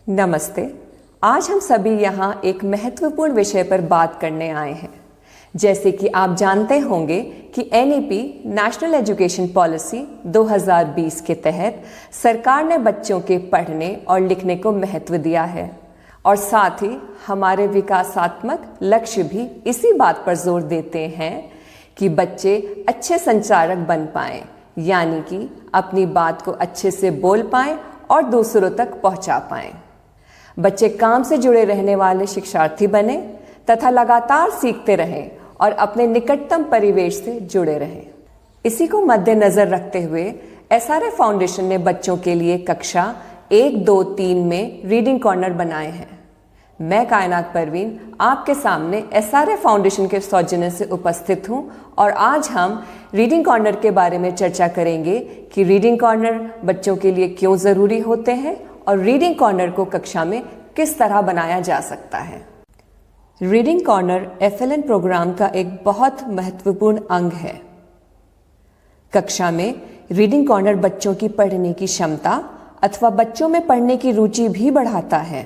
नमस्ते। आज हम सभी यहाँ एक महत्वपूर्ण विषय पर बात करने आए हैं। जैसे कि आप जानते होंगे कि NEP नेशनल एजुकेशन पॉलिसी 2020 के तहत सरकार ने बच्चों के पढ़ने और लिखने को महत्व दिया है और साथ ही हमारे विकासात्मक लक्ष्य भी इसी बात पर जोर देते हैं कि बच्चे अच्छे संचारक बन पाएं, यानी कि अपनी बात को अच्छे से बोल पाएं और दूसरों तक पहुंचा पाएं। बच्चे काम से जुड़े रहने वाले शिक्षार्थी बने तथा लगातार सीखते रहें और अपने निकटतम परिवेश से जुड़े रहें। इसी को मद्देनजर रखते हुए SRF फाउंडेशन ने बच्चों के लिए कक्षा 1, 2, 3 में रीडिंग कॉर्नर बनाए हैं। मैं कायनात परवीन आपके सामने SRF फाउंडेशन के सौजन्य से उपस्थित हूं और आज हम रीडिंग कॉर्नर के बारे में चर्चा करेंगे कि रीडिंग कॉर्नर बच्चों के लिए क्यों ज़रूरी होते हैं और रीडिंग कॉर्नर को कक्षा में किस तरह बनाया जा सकता है। रीडिंग कॉर्नर FLN प्रोग्राम का एक बहुत महत्वपूर्ण अंग है। कक्षा में रीडिंग कॉर्नर बच्चों की पढ़ने की क्षमता अथवा बच्चों में पढ़ने की रुचि भी बढ़ाता है।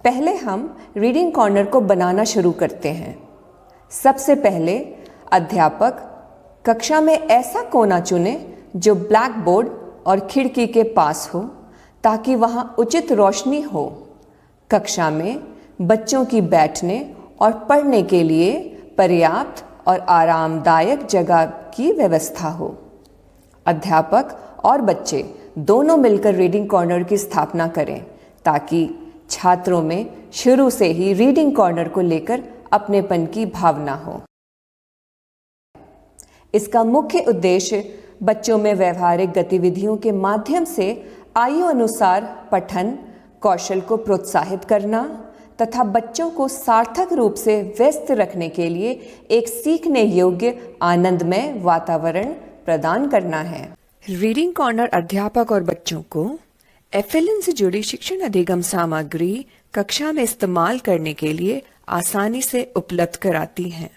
पहले हम रीडिंग कॉर्नर को बनाना शुरू करते हैं। सबसे पहले अध्यापक कक्षा में ऐसा कोना चुने जो ब्लैक बोर्ड और खिड़की के पास हो ताकि वहां उचित रोशनी हो। कक्षा में बच्चों की बैठने और पढ़ने के लिए पर्याप्त और आरामदायक जगह की व्यवस्था हो। अध्यापक और बच्चे दोनों मिलकर रीडिंग कॉर्नर की स्थापना करें ताकि छात्रों में शुरू से ही रीडिंग कॉर्नर को लेकर अपनेपन की भावना हो। इसका मुख्य उद्देश्य बच्चों में व्यवहारिक गतिविधियों के माध्यम से आयु अनुसार पठन कौशल को प्रोत्साहित करना तथा बच्चों को सार्थक रूप से व्यस्त रखने के लिए एक सीखने योग्य आनंदमय वातावरण प्रदान करना है। रीडिंग कॉर्नर अध्यापक और बच्चों को FLN से जुड़ी शिक्षण अधिगम सामग्री कक्षा में इस्तेमाल करने के लिए आसानी से उपलब्ध कराती हैं।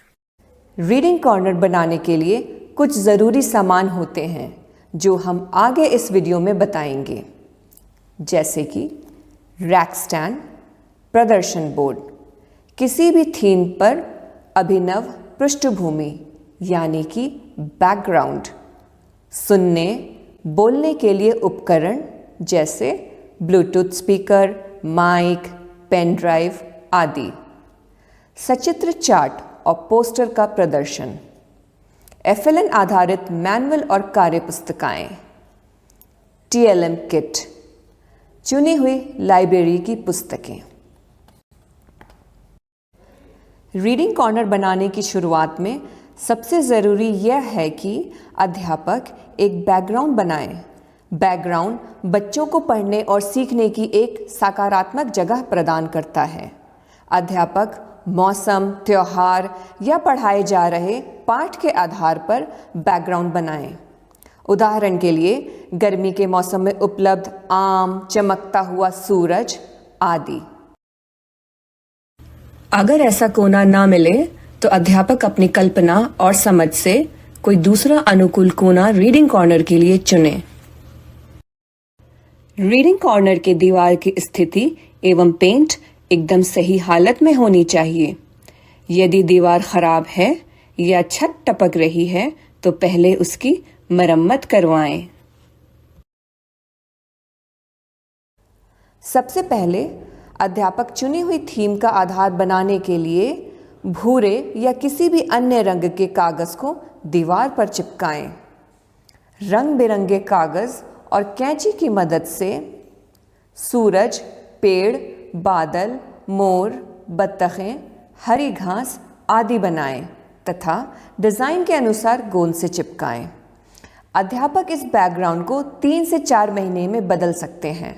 रीडिंग कॉर्नर बनाने के लिए कुछ ज़रूरी सामान होते हैं जो हम आगे इस वीडियो में बताएंगे, जैसे कि रैक स्टैंड, प्रदर्शन बोर्ड, किसी भी थीम पर अभिनव पृष्ठभूमि यानी कि बैकग्राउंड, सुनने बोलने के लिए उपकरण जैसे Bluetooth speaker, mic, pen drive आदि, सचित्र चार्ट और पोस्टर का प्रदर्शन, FLN आधारित मैनुअल और कार्यपुस्तिकाएं, TLM किट, चुनी हुई लाइब्रेरी की पुस्तकें। रीडिंग कॉर्नर बनाने की शुरुआत में सबसे ज़रूरी यह है कि अध्यापक एक बैकग्राउंड बनाएं। बैकग्राउंड बच्चों को पढ़ने और सीखने की एक सकारात्मक जगह प्रदान करता है। अध्यापक मौसम, त्योहार या पढ़ाए जा रहे पाठ के आधार पर बैकग्राउंड बनाएं। उदाहरण के लिए गर्मी के मौसम में उपलब्ध आम, चमकता हुआ सूरज आदि। अगर ऐसा कोना ना मिले तो अध्यापक अपनी कल्पना और समझ से कोई दूसरा अनुकूल कोना रीडिंग कॉर्नर के लिए चुने। रीडिंग कॉर्नर के दीवार की स्थिति एवं पेंट एकदम सही हालत में होनी चाहिए। यदि दीवार खराब है या छत टपक रही है तो पहले उसकी मरम्मत करवाएं। सबसे पहले अध्यापक चुनी हुई थीम का आधार बनाने के लिए भूरे या किसी भी अन्य रंग के कागज को दीवार पर चिपकाएं। रंग बिरंगे कागज और कैंची की मदद से सूरज, पेड़, बादल, मोर, बत्तखें, हरी घास आदि बनाएं तथा डिज़ाइन के अनुसार गोंद से चिपकाएं। अध्यापक इस बैकग्राउंड को 3 से 4 महीने में बदल सकते हैं।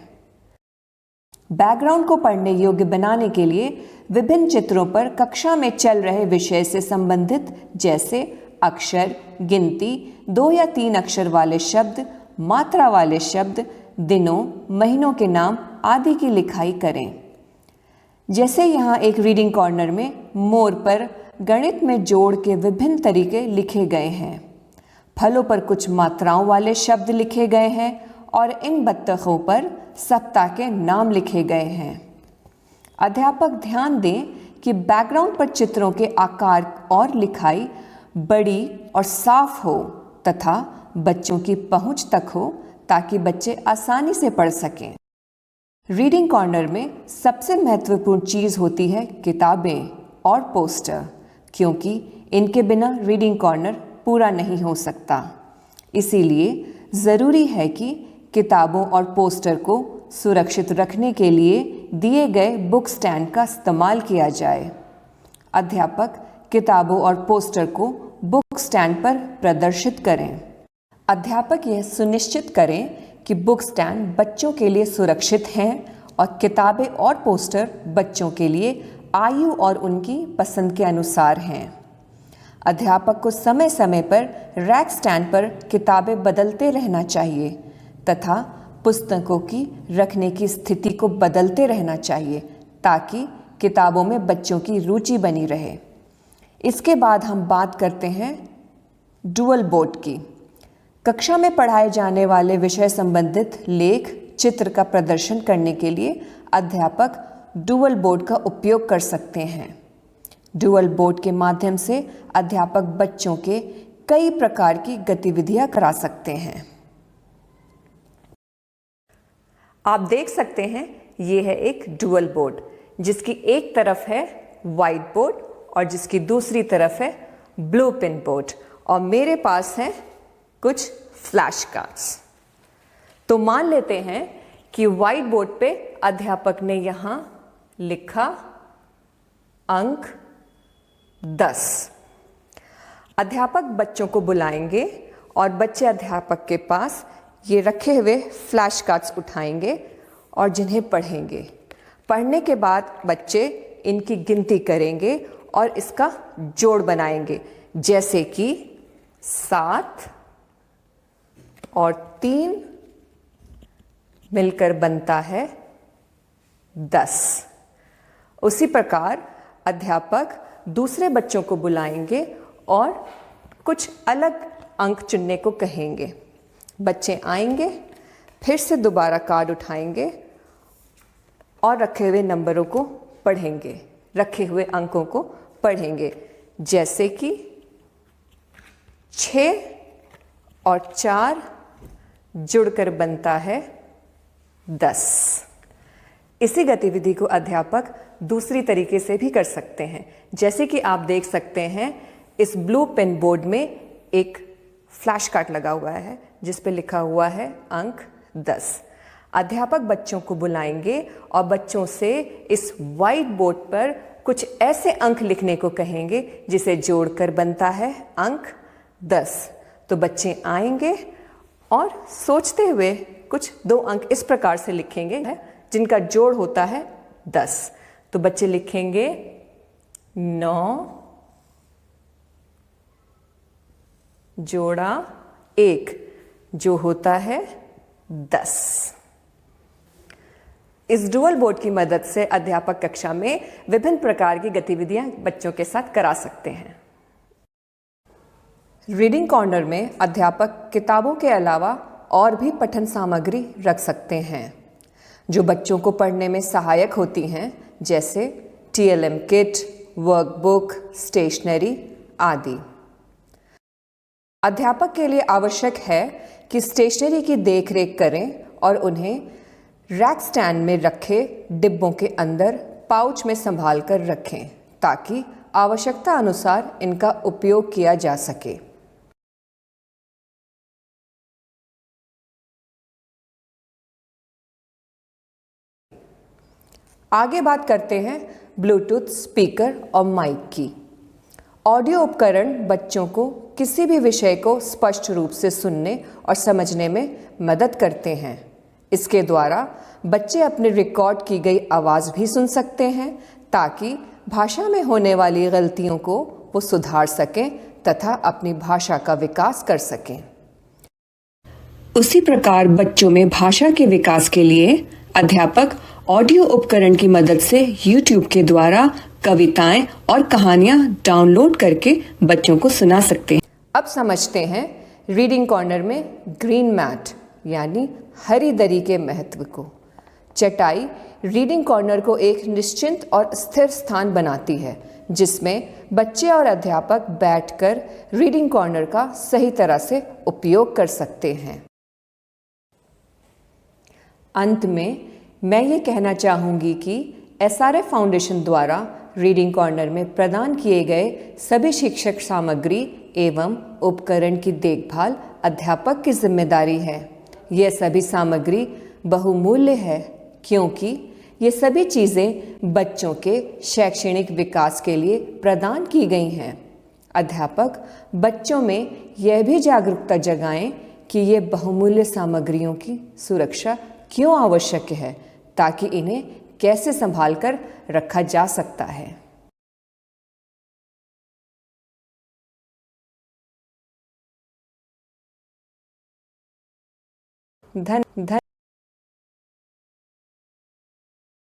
बैकग्राउंड को पढ़ने योग्य बनाने के लिए विभिन्न चित्रों पर कक्षा में चल रहे विषय से संबंधित जैसे अक्षर, गिनती, 2 या 3 अक्षर वाले शब्द, मात्रा वाले शब्द, दिनों, महीनों के नाम आदि की लिखाई करें। जैसे यहाँ एक रीडिंग कॉर्नर में मोर पर गणित में जोड़ के विभिन्न तरीके लिखे गए हैं। फलों पर कुछ मात्राओं वाले शब्द लिखे गए हैं और इन बत्तखों पर सप्ताह के नाम लिखे गए हैं। अध्यापक ध्यान दें कि बैकग्राउंड पर चित्रों के आकार और लिखाई बड़ी और साफ हो तथा बच्चों की पहुंच तक हो ताकि बच्चे आसानी से पढ़ सकें। रीडिंग कॉर्नर में सबसे महत्वपूर्ण चीज़ होती है किताबें और पोस्टर, क्योंकि इनके बिना रीडिंग कॉर्नर पूरा नहीं हो सकता। इसीलिए ज़रूरी है कि किताबों और पोस्टर को सुरक्षित रखने के लिए दिए गए बुक स्टैंड का इस्तेमाल किया जाए। अध्यापक किताबों और पोस्टर को बुक स्टैंड पर प्रदर्शित करें। अध्यापक यह सुनिश्चित करें कि बुक स्टैंड बच्चों के लिए सुरक्षित हैं और किताबें और पोस्टर बच्चों के लिए आयु और उनकी पसंद के अनुसार हैं। अध्यापक को समय समय पर रैक स्टैंड पर किताबें बदलते रहना चाहिए तथा पुस्तकों की रखने की स्थिति को बदलते रहना चाहिए ताकि किताबों में बच्चों की रुचि बनी रहे। इसके बाद हम बात करते हैं डुअल बोर्ड की। कक्षा में पढ़ाए जाने वाले विषय संबंधित लेख चित्र का प्रदर्शन करने के लिए अध्यापक डुअल बोर्ड का उपयोग कर सकते हैं। डुअल बोर्ड के माध्यम से अध्यापक बच्चों के कई प्रकार की गतिविधियां करा सकते हैं। आप देख सकते हैं ये है एक डुअल बोर्ड जिसकी एक तरफ है व्हाइट बोर्ड और जिसकी दूसरी तरफ है ब्लू पिन बोर्ड, और मेरे पास है कुछ फ्लैश कार्ड्स। तो मान लेते हैं कि व्हाइट बोर्ड पे अध्यापक ने यहां लिखा अंक 10। अध्यापक बच्चों को बुलाएंगे और बच्चे अध्यापक के पास ये रखे हुए फ्लैश कार्ड्स उठाएंगे और जिन्हें पढ़ेंगे। पढ़ने के बाद बच्चे इनकी गिनती करेंगे और इसका जोड़ बनाएंगे, जैसे कि 7 और 3 मिलकर बनता है 10। उसी प्रकार अध्यापक दूसरे बच्चों को बुलाएंगे और कुछ अलग अंक चुनने को कहेंगे। बच्चे आएंगे, फिर से दोबारा कार्ड उठाएंगे और रखे हुए नंबरों को पढ़ेंगे, रखे हुए अंकों को पढ़ेंगे, जैसे कि 6 और 4 जुड़कर बनता है 10। इसी गतिविधि को अध्यापक दूसरी तरीके से भी कर सकते हैं। जैसे कि आप देख सकते हैं इस ब्लू पेन बोर्ड में एक फ्लैश कार्ड लगा हुआ है जिस पे लिखा हुआ है अंक 10। अध्यापक बच्चों को बुलाएंगे और बच्चों से इस व्हाइट बोर्ड पर कुछ ऐसे अंक लिखने को कहेंगे जिसे जोड़कर बनता है अंक 10। तो बच्चे आएंगे और सोचते हुए कुछ 2 अंक इस प्रकार से लिखेंगे जिनका जोड़ होता है 10। तो बच्चे लिखेंगे 9 जोड़ा 1 जो होता है 10। इस डुअल बोर्ड की मदद से अध्यापक कक्षा में विभिन्न प्रकार की गतिविधियां बच्चों के साथ करा सकते हैं। रीडिंग कॉर्नर में अध्यापक किताबों के अलावा और भी पठन सामग्री रख सकते हैं जो बच्चों को पढ़ने में सहायक होती हैं, जैसे TLM किट, वर्कबुक, स्टेशनरी आदि। अध्यापक के लिए आवश्यक है कि स्टेशनरी की देखरेख करें और उन्हें रैक स्टैंड में रखे डिब्बों के अंदर पाउच में संभाल कर रखें ताकि आवश्यकता अनुसार इनका उपयोग किया जा सके। आगे बात करते हैं ब्लूटूथ स्पीकर और माइक की। ऑडियो उपकरण बच्चों को किसी भी विषय को स्पष्ट रूप से सुनने और समझने में मदद करते हैं। इसके द्वारा बच्चे अपने रिकॉर्ड की गई आवाज़ भी सुन सकते हैं ताकि भाषा में होने वाली गलतियों को वो सुधार सकें तथा अपनी भाषा का विकास कर सकें। उसी प्रकार बच्चों में भाषा के विकास के लिए अध्यापक ऑडियो उपकरण की मदद से YouTube के द्वारा कविताएं और कहानियां डाउनलोड करके बच्चों को सुना सकते हैं। अब समझते हैं रीडिंग कॉर्नर में ग्रीन मैट यानी हरी दरी के महत्व को। चटाई रीडिंग कॉर्नर को एक निश्चिंत और स्थिर स्थान बनाती है जिसमें बच्चे और अध्यापक बैठकर रीडिंग कॉर्नर का सही तरह से उपयोग कर सकते हैं। अंत में मैं ये कहना चाहूँगी कि SRF फाउंडेशन द्वारा रीडिंग कॉर्नर में प्रदान किए गए सभी शिक्षक सामग्री एवं उपकरण की देखभाल अध्यापक की जिम्मेदारी है। यह सभी सामग्री बहुमूल्य है क्योंकि ये सभी चीज़ें बच्चों के शैक्षणिक विकास के लिए प्रदान की गई हैं। अध्यापक बच्चों में यह भी जागरूकता जगाएं कि ये बहुमूल्य सामग्रियों की सुरक्षा क्यों आवश्यक है ताकि इन्हें कैसे संभाल कर रखा जा सकता है। धन्यवाद।